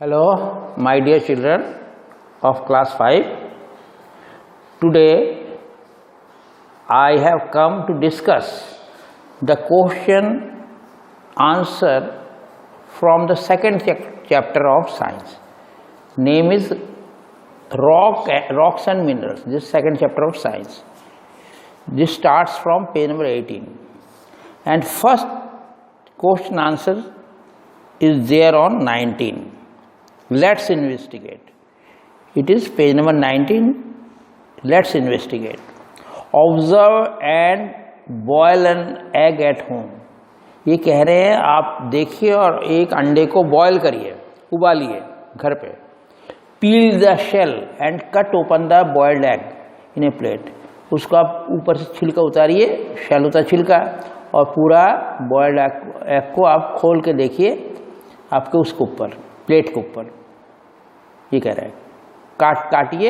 Hello, my dear children of class 5. Today I have come to discuss the question answer from the second chapter of science. Name is Rocks and Minerals. This second chapter of science. This starts from page number 18. And first question answer is there on 19. Let's investigate. It is page number 19. Let's investigate. Observe and boil an egg at home. ये कह रहे हैं आप देखिए और एक अंडे को बॉयल करिए, उबालिए घर पे. Peel the shell and cut open the boiled egg in a plate. उसको आप ऊपर से छिलका उतारिए, शेल होता छिलका, और पूरा बॉयल्ड एग को आप खोल के देखिए आपके उसके ऊपर, प्लेट के ऊपर. ये कह रहा है काटिए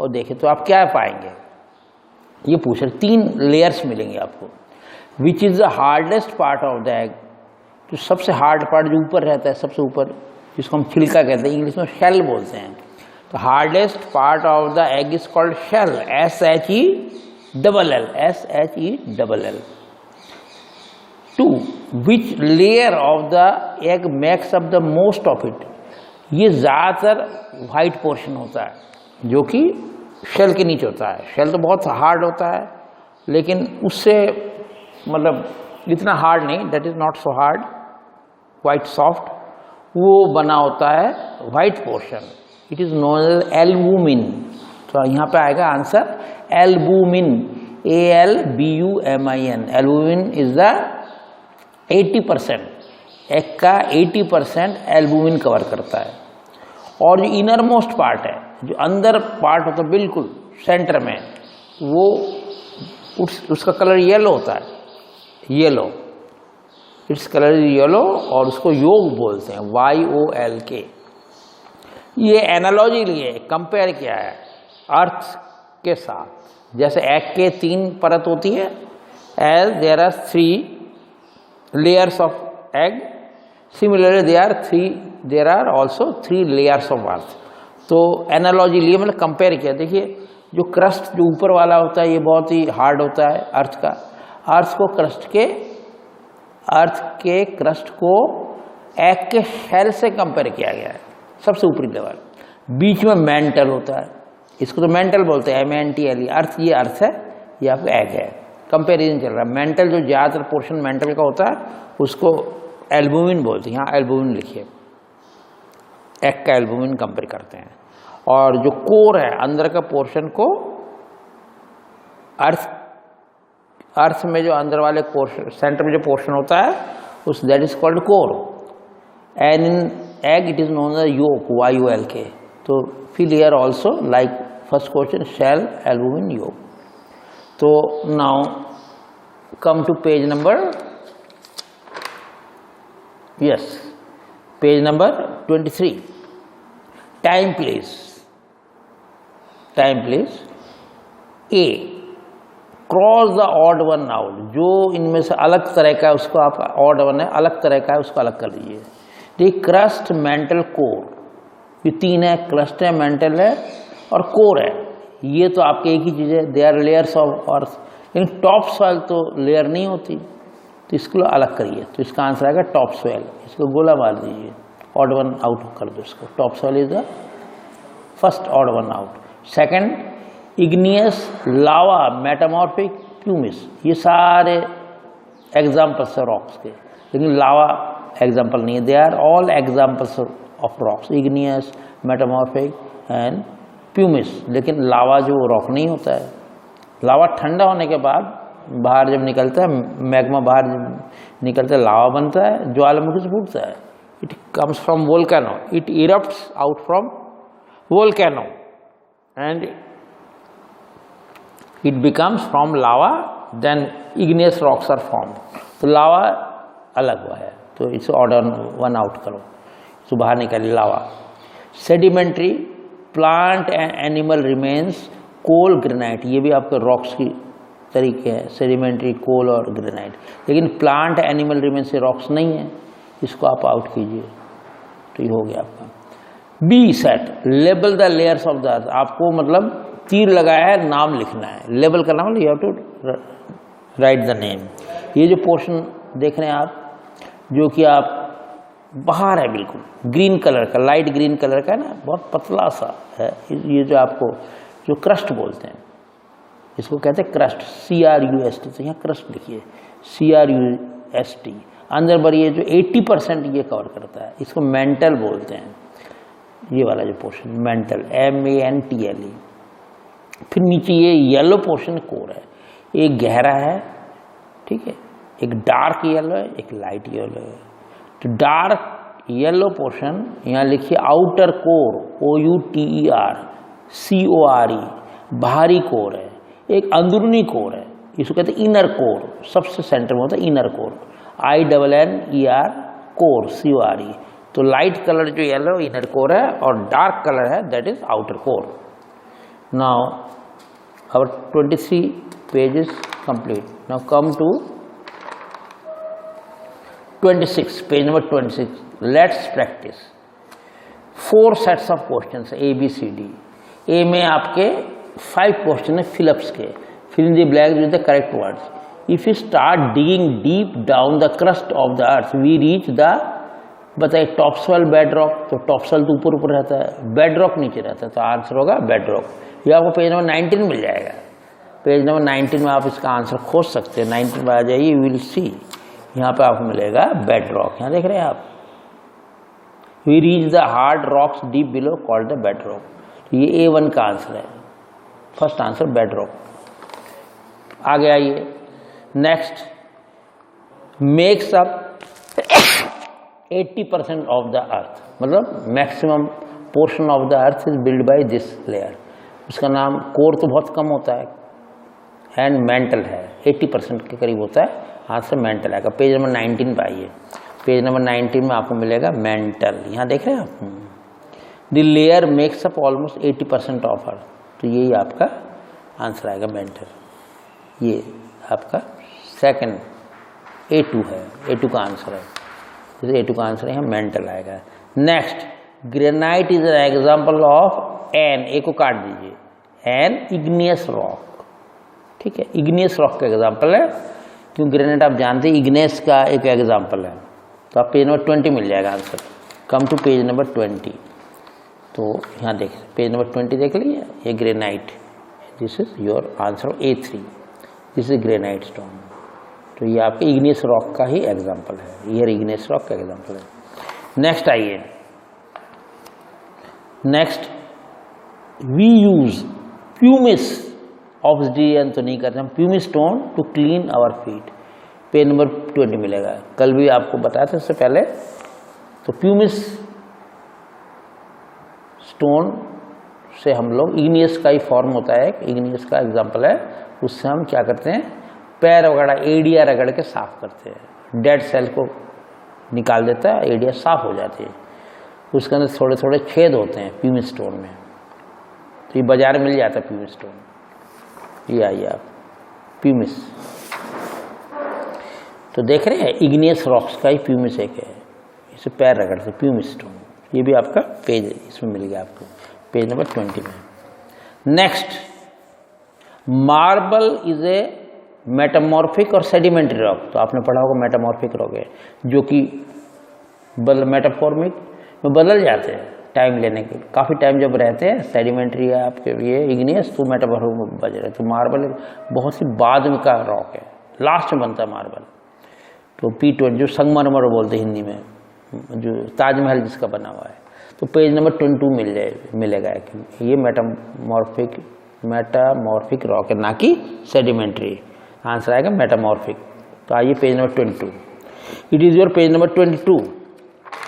और देखिए तो आप क्या पाएंगे. ये पूछ रहे 3 लेयर्स मिलेंगे आपको. Which is the hardest part of the egg. जो सबसे हार्ड पार्ट जो ऊपर रहता है, सबसे ऊपर, जिसको हम छिलका कहते हैं, इंग्लिश में शेल बोलते हैं. तो hardest part of the egg is called shell. SHELL. 2. Which layer of the egg makes up the most of it. ये ज़्यादातर वाइट पोर्शन होता है जो कि शेल के नीचे होता है. शेल तो बहुत हार्ड होता है, लेकिन उससे मतलब इतना हार्ड नहीं, that is not so hard, white soft, वो बना होता है white portion. It is known as albumin. तो यहाँ पे आएगा answer albumin. ALBUMIN. Albumin is the 80%. Egg का 80% एल्बुमिन कवर करता है. और जो इनर मोस्ट पार्ट है, जो अंदर पार्ट होता है बिल्कुल सेंटर में, वो उसका कलर येलो होता है. Yellow, its colour is yellow, और उसको योग बोलते हैं, YOLK. ये एनालॉजी लिए कंपेयर किया है अर्थ के साथ. जैसे एग के 3 परत होती है, as there are 3 layers of egg, similarly there are also 3 layers of earth. तो एनालॉजी लिए मतलब कंपेयर किया. देखिए जो क्रस्ट जो ऊपर वाला होता है ये बहुत ही हार्ड होता है अर्थ का. अर्थ के क्रस्ट को एग के शेल से कंपेयर किया गया है, सबसे ऊपरी लेवल. बीच में मेंटल होता है, इसको तो मेंटल बोलते हैं, MNTL. अर्थ, ये अर्थ है, ये आपका एग है. कंपेरिजन चल रहा है. मेंटल जो ज़्यादातर पोर्शन मेंटल का होता है उसको एल्बुमिन बोलते हैं. यहाँ एल्बुमिन लिखिए, एग का एल्बुमिन कंपेयर करते हैं. और जो कोर है, अंदर का पोर्शन को अर्थ में जो अंदर वाले पोर्शन, सेंटर में जो पोर्शन होता है उस that is called core. And in egg it is known as yolk, YOLK. तो fill here also like first question, shell, albumin, yolk. तो now come to page number, yes, page number 23. Time please. A. Cross the odd one out. जो इनमें से अलग तरह का है उसको आप, odd one है, अलग तरह का है उसको अलग कर लीजिए. देखिए क्रस्ट, मेंटल, कोर, ये 3 है. क्रस्ट है, मेंटल है और कोर है. ये तो आपके एक ही चीज़ है, they are layers of earth. लेकिन टॉप सॉइल तो लेयर नहीं होती, तो इसको अलग करिए. तो इसका आंसर आएगा टॉप सॉइल. इसको गोला मार दीजिए, ऑड वन आउट कर दो इसको. Top soil is the first odd one out. Second, igneous, lava, metamorphic, pumice. ये सारे एग्जाम्पल्स है रॉक्स के, लेकिन लावा एग्जाम्पल नहीं है. They are all examples of rocks, igneous, metamorphic and pumice. लेकिन लावा जो रॉक नहीं होता है. लावा ठंडा होने के बाद बाहर जब निकलता है, मैग्मा बाहर जब निकलता है, लावा बनता है, ज्वालामुखी से फूटता है. It comes from volcano. It erupts out from volcano and it becomes from lava, then igneous rocks are form. तो लावा अलग हुआ है, तो इट्स ऑर्डर 1 आउट करो, तो बाहर निकालिए lava. Sedimentary, plant and animal remains, coal, granite. ये भी आपके रॉक्स की तरीके हैं, सेडिमेंट्री, कोल और ग्रेनाइट. लेकिन प्लांट, एनिमल रिमेन से रॉक्स नहीं है, इसको आप आउट कीजिए. तो ये हो गया आपका. B set label the layers of the earth, आपको मतलब तीर लगाया है, नाम लिखना है। लेबल करना मतलब you have to write the name. ये जो पोर्शन देख रहे हैं आप, जो कि आप बाहर है बिल्कुल ग्रीन कलर का, लाइट ग्रीन कलर का है ना, बहुत पतला सा है ये, जो आपको जो क्रस्ट बोलते हैं, इसको कहते हैं क्रस्ट, CRUST। तो यहाँ क्रस्ट लिखिए, CRUST। अंदर पर ये जो 80% ये कवर करता है, इसको मेंटल बोलते हैं। ये वाला जो पोर्शन मेंटल, MANTLE। फिर नीचे ये येलो पोर्शन कोर है, एक गहरा है, ठीक है, एक डार्क येलो है, एक लाइट येलो है। तो डार्क येलो पोर्शन यहाँ लिखिए आउटर कोर, OUTER CORE, बाहरी कोर है। एक अंदरूनी कोर है, इसको कहते हैं इनर कोर, सबसे सेंटर में होता है inner core, INNER core CORE। तो लाइट कलर जो येलो इनर कोर है और डार्क कलर है that is outer core. Now our 23 pages complete. Now come to 26, page number 26। Let's practise 4 sets of questions ABCD। A में आपके 5 question है fill ups के, fill in the blanks with the correct words. If you start digging deep down the crust of the earth we reach the, बताइए top soil bed rock, तो top soil तो ऊपर ऊपर रहता है, बेड रॉक नीचे रहता है, तो आंसर होगा बेड रॉक। ये आपको पेज नंबर 19 मिल जाएगा। पेज नंबर 19 में आप इसका आंसर खोज सकते हैं। 19 में आ जाइए, यू विल सी, यहाँ पे आपको मिलेगा बेड रॉक। यहाँ देख रहे हैं आप, we reach the hard rocks deep below called the bedrock. ये A1 का आंसर है, फर्स्ट आंसर बेड रॉक। आगे आइए, next, makes up 80% of the earth, मतलब maximum portion of the earth is build by this layer. उसका नाम core तो बहुत कम होता है, एंड मेंटल है, 80% के करीब होता है, आंसर मेंटल आएगा। पेज नंबर 19 पे आइए, पेज नंबर 19 में आपको मिलेगा मेंटल। यहाँ देख रहे हैं आप, the layer makes up almost 80% of earth, तो यही आपका आंसर आएगा मेंटल। ये आपका सेकंड A2 है, A2 का आंसर है, जैसे A2 का आंसर यहाँ मेंटल आएगा। Next, granite is an example of an, A को काट दीजिए, एन इग्नियस रॉक, ठीक है, इग्नियस रॉक का एग्जाम्पल है, क्योंकि ग्रेनाइट आप जानते हैं इग्नेस का एक एग्जाम्पल है। तो आप पेज नंबर 20 मिल जाएगा आंसर। Come to page number 20। तो यहाँ देख, पेज नंबर 20 देख लीजिए, ये granite, this is your answer A3, this is granite stone. तो ये आपके इग्नियस रॉक का ही एग्जाम्पल है, ये इग्नियस रॉक का एग्जाम्पल है। नेक्स्ट आइए, next, we use pumice obsidian, तो नहीं करते हम, pumice stone to clean our feet. Page number 20 मिलेगा, कल भी आपको बताया था इससे पहले। तो प्यूमिस स्टोन से हम लोग, इग्नियस का ही फॉर्म होता है, इग्नियस का एग्जाम्पल है, उससे हम क्या करते हैं, पैर वगैरह एडिया रगड़ के साफ करते हैं, डेड सेल को निकाल देता है, एडिया साफ हो जाती है। उसके अंदर थोड़े थोड़े छेद होते हैं प्यूमिस स्टोन में, तो ये बाजार में मिल जाता है प्यूमिस स्टोन। ये आइए आप, प्यूमिस, तो देख रहे हैं इग्नियस रॉक्स का ही प्यूमिस एक है, इसे पैर रगड़ते प्यूमिस स्टोन। ये भी आपका पेज इसमें मिल गया आपको, पेज नंबर 20 में। Next, marble is a metamorphic और सेडिमेंट्री रॉक। तो आपने पढ़ा होगा मेटामॉर्फिक रॉक है, जो कि मेटाफॉर्मिक में बदल जाते हैं टाइम लेने के, काफ़ी टाइम जब रहते हैं। सेडिमेंट्री है आपके ये इग्नियस, तो मेटामॉर्फिक में बज रहे। तो मार्बल बहुत सी बाद में का रॉक है, लास्ट में बनता है मार्बल। तो P20 जो संगमरमर बोलते हैं हिंदी में, जो ताजमहल जिसका बना हुआ है। तो पेज नंबर 22 मिलेगा। ये मेटामॉर्फिक रॉक है, ना कि सेडिमेंट्री। आंसर आएगा मेटामॉर्फिक। तो आइए page number 22, it is your page number 22।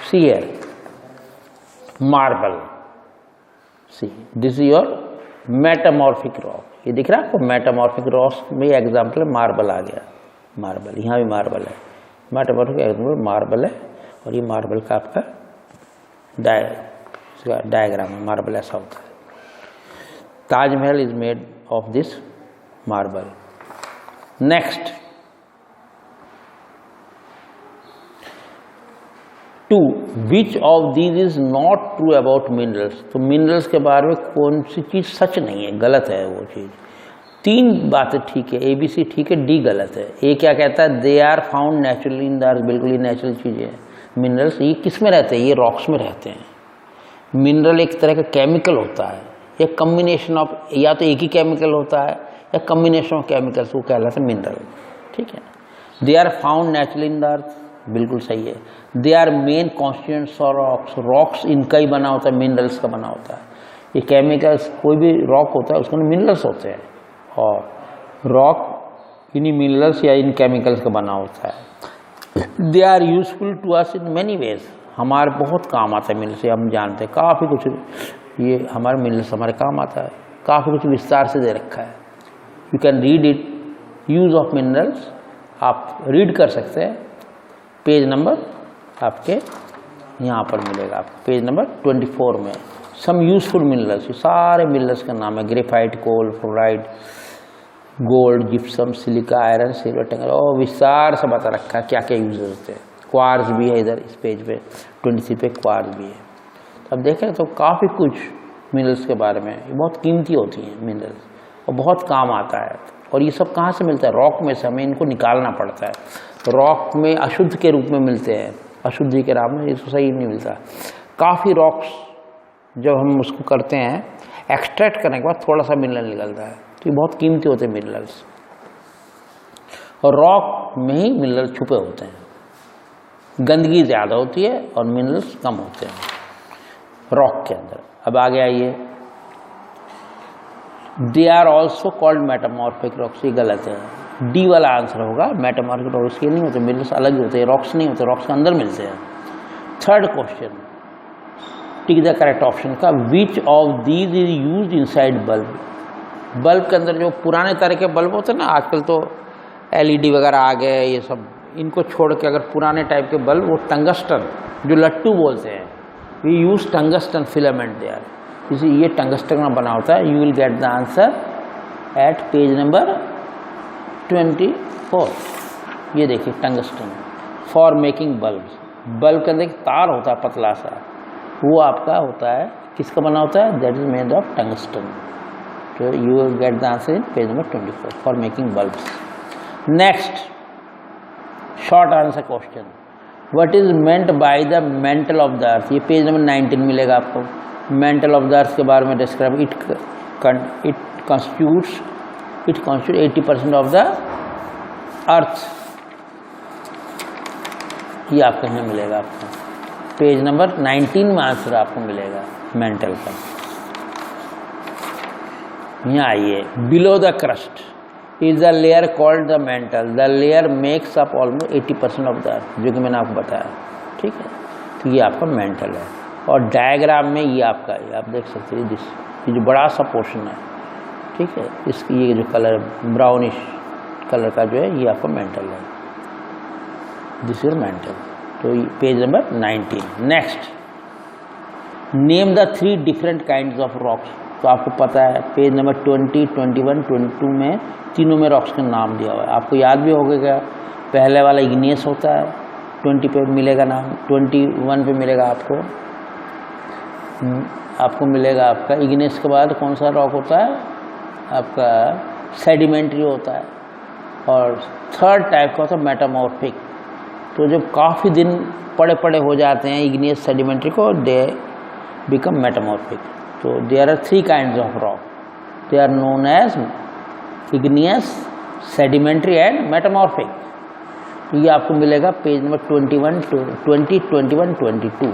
See here, marble, see this is your metamorphic rock. ये दिख रहा है आपको, मेटामॉर्फिक रॉक में एग्जाम्पल है, मार्बल आ गया, मार्बल, यहाँ भी मार्बल है, मेटामॉर्फिक एग्जाम्पल मार्बल है। और ये मार्बल का आपका डायग्राम है, मार्बल ऐसा होता है। Taj Mahal is made of this marble. Next, 2 which of these is not true about minerals. तो मिनरल्स के बारे में कौन सी चीज़ सच नहीं है, गलत है वो चीज़। 3 बातें ठीक है, ABC ठीक है, D गलत है। ए क्या कहता है, they are found naturally in the earth, बिल्कुल ही नेचुरल चीज़ें हैं मिनरल्स। ये किस में रहते हैं, ये रॉक्स में रहते हैं। मिनरल एक तरह का केमिकल होता है, एक कम्बिनेशन ऑफ, या तो एक ही केमिकल होता है या कम्बिनेशन ऑफ केमिकल्स, वो कहलाता है मिनरल। ठीक है। They are found naturally in the earth, बिल्कुल सही है। दे आर मेन कॉन्स्टिट्यूएंट्स और रॉक्स, रॉक्स इनका ही बना होता है, मिनरल्स का बना होता है। ये केमिकल्स, कोई भी रॉक होता है उसके अंदर मिनरल्स होते हैं, और रॉक इन्हीं मिनरल्स या इन केमिकल्स का बना होता है। They are useful to us in many ways, हमारे बहुत काम आता है मिनरल्स, हम जानते हैं काफ़ी कुछ, ये हमारे मिनरल्स हमारे काम आता है, काफ़ी कुछ विस्तार से दे रखा है। You can read it, use of minerals आप रीड कर सकते हैं। पेज नंबर आपके यहाँ पर मिलेगा, आपको पेज नंबर 24 में सम यूजफुल मिनरल्स, ये सारे मिनरल्स का नाम है, graphite, coal, fluoride, gold, gypsum, silica, iron, silver, टंगल, और विस्तार से बता रखा है क्या क्या यूज होते हैं। क्वार्ट्ज भी है इधर इस पेज पे 23 पे क्वार्ट्ज भी है। तो अब देखें तो काफ़ी कुछ मिनरल्स के बारे में, ये बहुत कीमती होती हैं मिनरल्स और बहुत काम आता है। और ये सब कहाँ से मिलता है, रॉक में से हमें इनको निकालना पड़ता है। तो रॉक में अशुद्ध के रूप में मिलते हैं, अशुद्धि के नाम में, इसको सही नहीं मिलता। काफ़ी रॉक्स जब हम उसको करते हैं एक्सट्रैक्ट करने के बाद थोड़ा सा मिनरल निकलता है, तो ये बहुत कीमती होते हैं मिनरल्स। और रॉक में ही मिनरल छुपे होते हैं, गंदगी ज़्यादा होती है और मिनरल्स कम होते हैं रॉक के अंदर। अब आगे आइए, they are also called metamorphic rocks, ये गलत है। डी वाला आंसर होगा, मेटामॉर्फिक रॉक्स के नहीं होते, मिनरल्स अलग ही होते हैं, रॉक्स नहीं होते, रॉक्स के अंदर मिलते हैं। Third question, tick the correct option का, which of these is use inside bulb. Bulb के अंदर जो पुराने तरह के बल्ब होते हैं ना, आजकल तो LED वगैरह आ गए, ये सब, इनको छोड़ के अगर पुराने टाइप के बल्ब, वो टंगस्टन जो लट्टू बोलते हैं, we use tungsten filament they are, इसी ये टंगस्टन का बना होता है। You will get the answer at page number 24। ये देखिए tungsten for making bulbs, bulb के अंदर एक तार होता है पतला सा, वो आपका होता है, किसका बना होता है, that is made of tungsten. तो you will get the answer in page number 24 for making bulbs. Next short answer question, what is meant by the mantle of the earth. ये पेज नंबर 19 मिलेगा आपको। Mental of the अर्थ के बारे में describe, it constitutes 80% of the earth, ये आपको यहाँ मिलेगा, आपको पेज नंबर 19 में आंसर आपको मिलेगा मेंटल का। यहाँ आइए, below the crust is the layer called the mental, the layer makes up almost 80% of the अर्थ, जो कि मैंने आपको बताया। ठीक है, तो ये आपका मेंटल है। और डायग्राम में ये आपका, ये आप देख सकते हैं, ये जो बड़ा सा पोर्शन है, ठीक है, इसकी ये जो कलर ब्राउनिश कलर का जो है, ये आपका मेंटल है, दिस इज मेंटल। तो page number 19। Next, name the 3 different kinds of rocks. तो आपको पता है पेज नंबर 20, 21, 22 में तीनों में रॉक्स का नाम दिया हुआ है, आपको याद भी होगा। पहले वाला इग्नियस होता है, 20 पे मिलेगा नाम, 21 पे मिलेगा आपको मिलेगा आपका इग्नियस के बाद कौन सा रॉक होता है, आपका सेडिमेंट्री होता है। और थर्ड टाइप का होता है मेटामॉर्फिक। तो जब काफ़ी दिन पड़े पड़े हो जाते हैं इग्नियस सेडिमेंट्री को, दे बिकम मेटामॉर्फिक। तो there are 3 kinds of rock, they are known as igneous, sedimentary and metamorphic. ये आपको मिलेगा पेज नंबर 21, 20, 21, 22।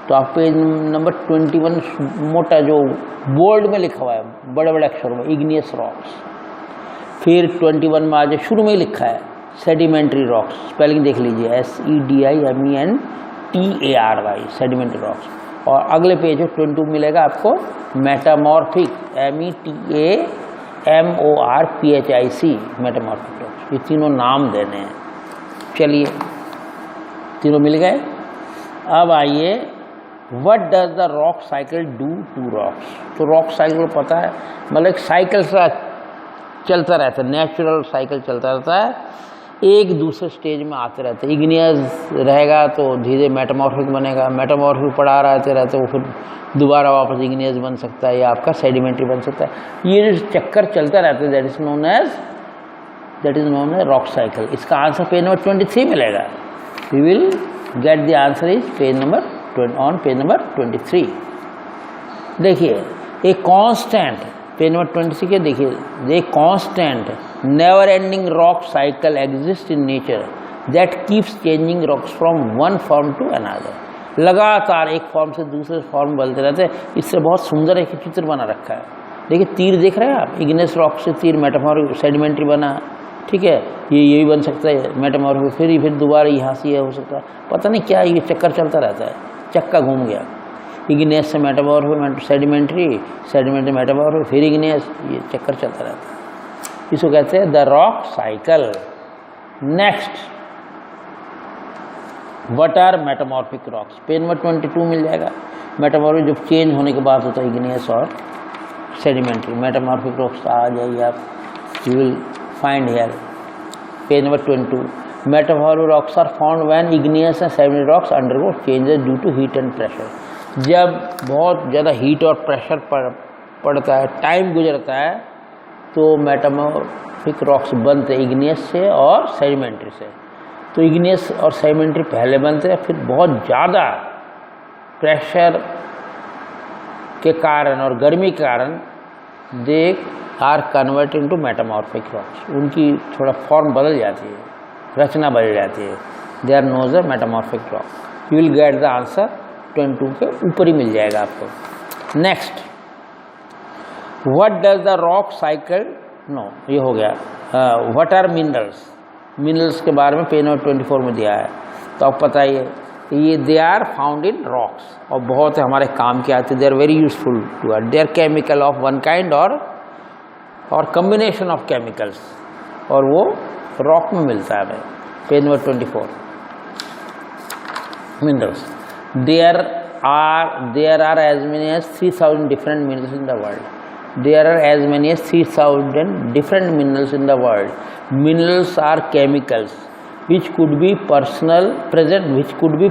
तो आप पेज नंबर 21 मोटा जो बोल्ड में लिखा हुआ है बड़े बड़े अक्षरों में, इग्नियस रॉक्स। फिर 21 में आज शुरू में ही लिखा है सेडिमेंट्री रॉक्स, स्पेलिंग देख लीजिए, SEDIMENTARY, सेडिमेंट्री रॉक्स। और अगले पेज में 22 मिलेगा आपको मेटामॉर्फिक, METAMORPHIC, मेटामॉर्फिक रॉक्स। ये तीनों नाम देने हैं। चलिए, तीनों मिल गए। अब आइए, what does the rock cycle do to rocks. तो रॉक साइकिल को पता है, मतलब एक साइकिल सा चलता रहता है, नेचुरल साइकिल चलता रहता है। एक दूसरे स्टेज में आते रहते हैं। इग्नियस रहेगा तो धीरे मेटामॉर्फिक बनेगा, मेटामॉर्फिक पड़ा रहते रहते वो फिर दोबारा वापस इग्नियस बन सकता है या आपका सेडिमेंट्री बन सकता है। ये जो चक्कर चलता रहता है that is known as rock cycle. इसका आंसर पेज नंबर 23 मिलेगा। We will get the answer is page number 23। देखिए ए कांस्टेंट, पेज नंबर 26 के देखिए, a constant never ending rock cycle exist in nature that keeps changing rocks from one form to another. लगातार एक form से दूसरे form बदलते रहते हैं। इससे बहुत सुंदर एक चित्र बना रखा है। देखिए तीर देख रहे हैं आप, इग्नेस रॉक से तीर मेटामॉर्फिक सेडिमेंट्री बना, ठीक है, ये भी बन सकता है मेटामॉर्फिक, फिर दोबारा यहाँ से ये हो सकता है, पता नहीं क्या ये चक्कर चलता रहता है, चक्का घूम गया। इग्नेस से मेटामॉर्फिक सेडिमेंट्री, सेडिमेंट्री मेटामॉर्फिक, फिर इग्नेस, ये चक्कर चलता रहता है। इसको कहते हैं the rock cycle. Next, what are metamorphic rocks? Page number 22 मिल जाएगा। मेटामॉर्फिक जब चेंज होने के बाद होता है इग्नेस और सेडिमेंट्री। मेटामॉर्फिक रॉक्स आ जाइए आप, you will find here page number 22। Metamorphic rocks are found when igneous and sedimentary rocks undergo changes due to heat and pressure. जब बहुत ज़्यादा हीट और प्रेशर पड़ता है, टाइम गुजरता है, तो मेटामॉर्फिक रॉक्स बनते हैं इग्नियस से और सेडिमेंट्री से। तो इग्नियस और सेडिमेंट्री पहले बनते हैं, फिर बहुत ज़्यादा प्रेशर के कारण और गर्मी के कारण they are converted into metamorphic rocks. उनकी थोड़ा फॉर्म बदल जाती है, रचना बदल जाती है। They are knows a metamorphic rock. You will get the answer 22 के ऊपर ही मिल जाएगा आपको। Next, what does the rock cycle, no ये हो गया। What are minerals? मिनरल्स के बारे में पेज नंबर 24 में दिया है, तो आप पता ही है ये they are found in rocks और बहुत हमारे काम के आते हैं। They are very useful to us. They are chemical of one kind और कम्बिनेशन ऑफ केमिकल्स, और वो रॉक में मिलता है। Page number 24, minerals. There are as many as 3,000 different minerals in the world. There are as many as 3,000 different minerals in the world. Minerals are chemicals which could be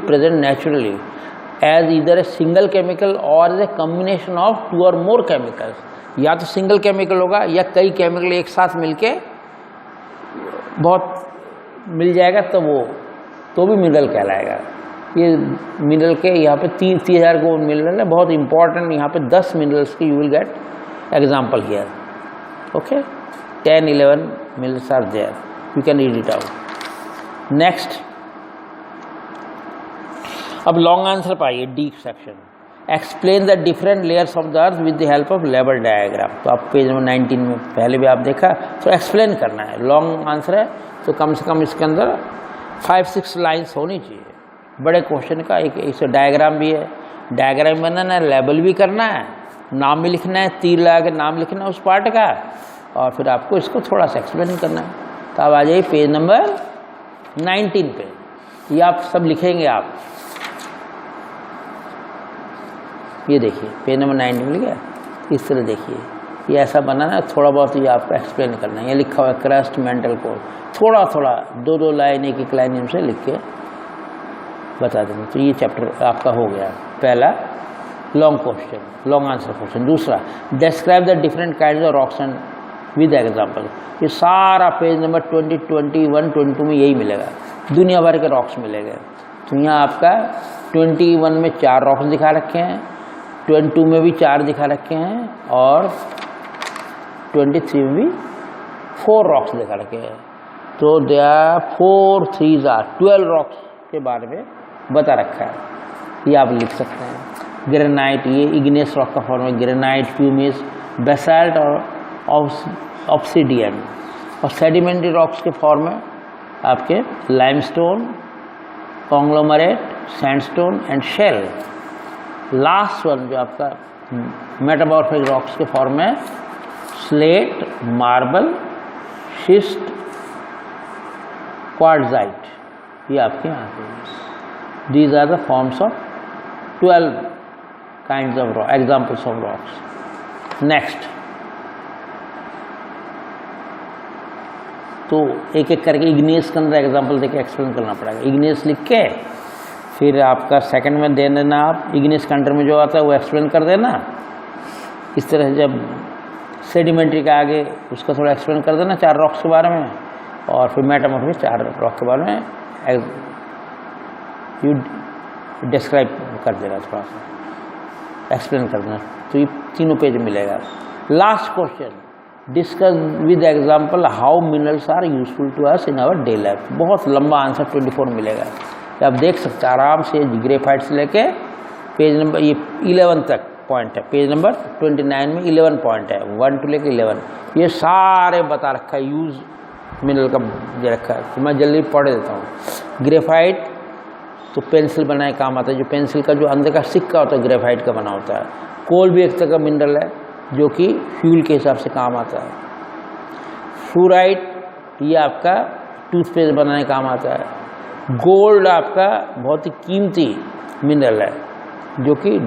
present naturally as either a single chemical or as a combination of two or more chemicals. या तो single chemical होगा या कई chemical एक साथ मिलके बहुत मिल जाएगा, तो भी मिनरल कहलाएगा। ये मिनरल के यहाँ पे 30,000 को मिनरल है, बहुत इंपॉर्टेंट। यहाँ पे 10 मिनरल्स की you will get example here. Okay, 10-11 minerals are there, you can read it out. Next, अब लॉन्ग आंसर पाइए, deep section. Explain the different layers of the earth with the help of level diagram. तो आप page number 19 में पहले भी आप देखा, तो एक्सप्लेन करना है। लॉन्ग आंसर है तो कम से कम इसके अंदर 5-6 लाइन्स होनी चाहिए। बड़े क्वेश्चन का एक इसे डायग्राम भी है, डायग्राम बनाना है, लेबल भी करना है, नाम भी लिखना है, तीर लगा के नाम लिखना है उस पार्ट का, और फिर आपको इसको थोड़ा सा एक्सप्लेन करना है। तो आप आ जाइए पेज नंबर 19 पे, ये आप सब लिखेंगे। आप ये देखिए पेज नंबर 19 मिल गया, इस तरह देखिए, ये ऐसा बनाना है, थोड़ा बहुत ये आपको एक्सप्लेन करना है। ये लिखा हुआ है क्रस्ट मेंटल कोड, थोड़ा थोड़ा 2-2 लाइन, एक लाइन से लिख के बता देंगे। तो ये चैप्टर आपका हो गया पहला long question, long answer question. दूसरा, describe the different kinds of rocks and with example. ये सारा पेज नंबर 20, 21, 22 में यही मिलेगा, दुनिया भर के रॉक्स मिलेंगे। तो यहाँ आपका 21 में 4 रॉक्स दिखा रखे हैं, 22 में भी 4 दिखा रखे हैं, और 23 में भी 4 रॉक्स दिखा रखे हैं। तो they are 4 3s are 12 rocks के बारे में बता रखा है, ये आप लिख सकते हैं। ग्रेनाइट, ये इग्नेस रॉक का फॉर्म है, ग्रेनाइट, प्यूमिस, बेसाल्ट और ऑब्सिडियन। और सेडिमेंट्री रॉक्स के फॉर्म में आपके limestone, conglomerate, sandstone and shale. Last one जो आपका मेटामॉर्फिक रॉक्स के फॉर्म में स्लेट, मार्बल, शिस्ट, क्वार्ट्जाइट, ये आपके यहाँ पे। These are the forms of 12 kinds of rock, examples of rocks. Next, तो एक एक करके इग्नियस के अंदर एग्जाम्पल देके एक्सप्लेन करना पड़ेगा। इग्नियस लिख के फिर आपका सेकंड में दे देना, आप इग्नियस के अंडर में जो आता है वो एक्सप्लेन कर देना। इस तरह से जब सेडिमेंट्री का आगे उसका थोड़ा एक्सप्लेन कर देना 4 रॉक्स के बारे में, और फिर मेटामॉर्फिक 4 रॉक के बारे में यू डिस्क्राइब कर देना, थोड़ा सा एक्सप्लेन कर देना। तो ये तीनों पेज मिलेगा। Last question, discuss with example how minerals are useful to us in our day life. बहुत लंबा आंसर 24 मिलेगा, तो आप देख सकते हैं आराम से। ग्रेफाइट से लेके पेज नंबर ये 11 तक पॉइंट है। पेज नंबर 29 में 11 पॉइंट है, 1 to लेके 11 ये सारे बता रखा है, यूज मिनरल का दे रखा है। तो मैं जल्दी पढ़ देता हूँ। ग्रेफाइट तो पेंसिल बनाए काम आता है, जो पेंसिल का जो अंदर का सिक्का होता है ग्रेफाइट का बना होता है। कोल भी एक तरह का मिनरल है जो कि फ्यूल के हिसाब से काम आता है। फ्लोराइड ये आपका टूथपेस्ट बनाने काम आता है। गोल्ड आपका बहुत ही कीमती मिनरल है जो कि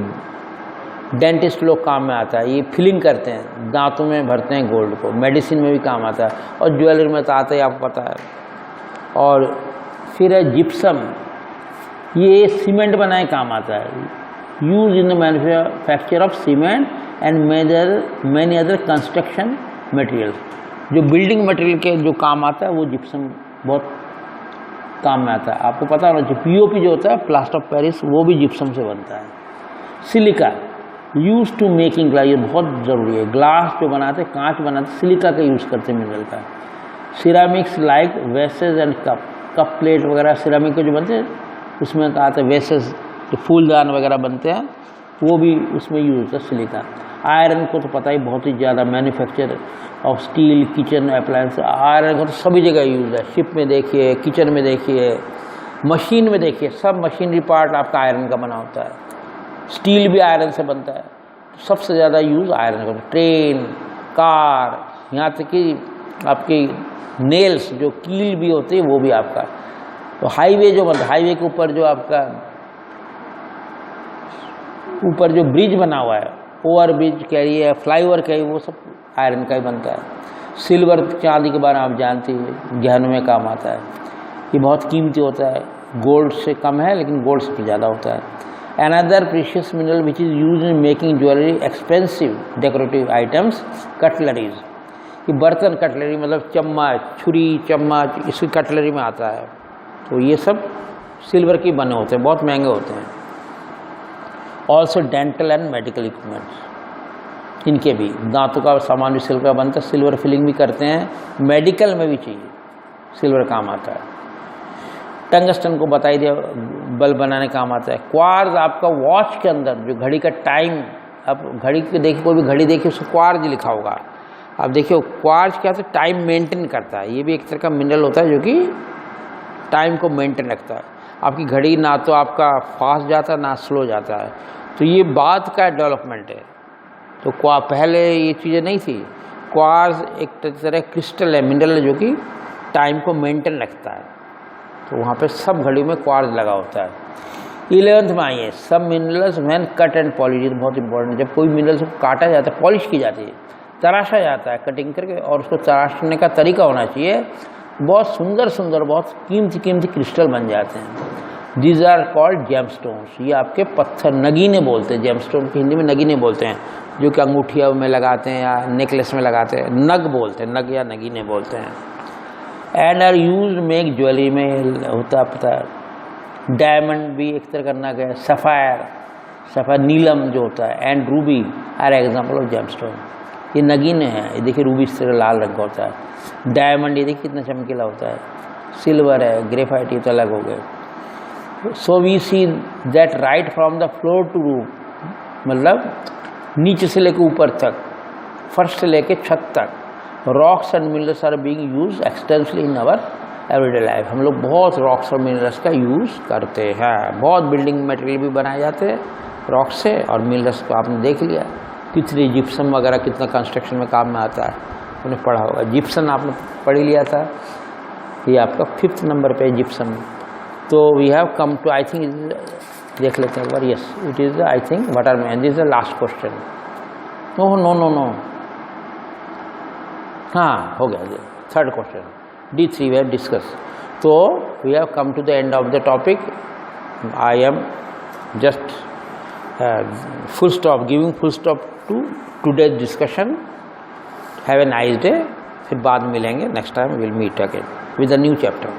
डेंटिस्ट लोग काम में आता है। ये फिलिंग करते हैं, दांतों में भरते हैं गोल्ड को। मेडिसिन में भी काम आता है और ज्वेलरी में तो आता ही, आपको पता है। और फिर है जिप्सम, ये सीमेंट बनाए काम आता है। Use in the manufacture of cement and many other construction materials. जो बिल्डिंग मटेरियल के जो काम आता है वो जिप्सम बहुत काम में आता है। आपको पता होना चाहिए पीओपी जो होता है प्लास्टर ऑफ पेरिस वो भी जिप्सम से बनता है। Silica use to making glass, ये बहुत ज़रूरी है। ग्लास जो बनाते हैं, कांच बनाते हैं, सिलिका का यूज़ करते हैं मिनरल का। Ceramics like vases and cup plate वगैरह सिरामिक के जो बनते हैं उसमें कहा था वेसेस, जो फूलदान वगैरह बनते हैं वो भी उसमें यूज होता है सिलिका। आयरन को तो पता ही बहुत ही ज़्यादा, manufacture of steel, kitchen appliance, iron को तो सभी जगह यूज है। शिप में देखिए, किचन में देखिए, मशीन में देखिए, सब मशीनरी पार्ट आपका आयरन का बना होता है। स्टील भी आयरन से बनता है, तो सबसे ज़्यादा यूज़ आयरन का। ट्रेन, कार, यहाँ तक कि आपकी नेल्स जो कील भी होती है वो भी आपका। तो हाईवे जो बनता है, हाईवे के ऊपर जो आपका ऊपर जो ब्रिज बना हुआ है, ओवर ब्रिज कहिए, फ्लाईओवर कहिए, वो सब आयरन का ही बनता है। सिल्वर, चांदी के बारे में आप जानते हैं, गहनों में काम आता है। ये बहुत कीमती होता है, गोल्ड से कम है लेकिन गोल्ड से ज़्यादा होता है। Another precious mineral which is used in making jewelry, expensive decorative items, cutleries। ये बर्तन कटलरी मतलब चम्मच, छुरी, चम्मच, इसकी कटलरी में आता है। तो ये सब सिल्वर के बने होते हैं, बहुत महंगे होते हैं। Also dental and medical equipments, इनके भी दांतों का सामान भी सिल्वर का बनता है। सिल्वर फिलिंग भी करते हैं, मेडिकल में भी चाहिए सिल्वर काम आता है। टंगस्टन को बता ही दिया, बल्ब बनाने काम आता है। क्वार्ज आपका वॉच के अंदर जो घड़ी का टाइम, आप घड़ी के देखिए, कोई भी घड़ी देखिए उसको क्वार्ज लिखा होगा। आप देखिए क्वार्ज क्या होता है, टाइम मेंटेन करता है। ये भी एक तरह का मिनरल होता है जो कि टाइम को मेंटेन रखता है। आपकी घड़ी ना तो आपका फास्ट जाता है ना स्लो जाता है, तो ये बाद का डेवलपमेंट है। तो पहले ये चीज़ें नहीं थी। क्वार्ज एक तरह क्रिस्टल है, मिनरल है जो कि टाइम को मेंटेन रखता है। तो वहाँ पे सब घड़ी में क्वार्ज लगा होता है। 11th में आइए, सब minerals when cut and polish, बहुत इंपॉर्टेंट। जब कोई मिनरल्स को काटा जाता है, पॉलिश की जाती है, तराशा जाता है कटिंग करके, और उसको तराशने का तरीका होना चाहिए। बहुत सुंदर सुंदर, बहुत कीमती कीमती क्रिस्टल बन जाते हैं। These are called gemstones. ये आपके पत्थर, नगीने बोलते हैं। जेमस्टोन की हिंदी में नगीने बोलते हैं, जो कि अंगूठिया में लगाते हैं या नेकलेस में लगाते हैं। नग बोलते हैं, नग या नगीने बोलते हैं। And are use make jewellery में होता है, पता है। डायमंड भी एक तरह का नग है। सफ़ायर नीलम जो होता है, and ruby are example of gemstone. ये नगीने हैं। ये देखिए रूबी इस तरह लाल रंग का होता है। डायमंड ये देखिए कितना चमकीला होता है। सिल्वर है, ग्रेफाइट ये तो अलग हो गए। So we see that right from the floor to roof, मतलब नीचे से लेकर ऊपर तक, फर्श से लेकर छत तक, rocks and minerals are being use extensively in our everyday life. हम लोग बहुत रॉक्स और मिनरल्स का यूज़ करते हैं। बहुत बिल्डिंग मटेरियल भी बनाए जाते हैं रॉक से, और मिनरल्स को आपने देख लिया कितनी जिप्सम वगैरह कितना कंस्ट्रक्शन में काम में आता है, उन्हें पढ़ा होगा। जिप्सम आपने पढ़ लिया था, ये आपका 5th नंबर पे जिप्सम। तो we have come to, I think देख लेते हैं एक बार। Yes, it is I think water man. This is the last question. No no no no, हाँ हो गया, 3rd question. D3 we have discussed. So we have come to the end of the topic. I am just full stop, giving full stop to today's discussion. Have a nice day. फिर बाद में मिलेंगे. Next time we'll meet again with a new chapter.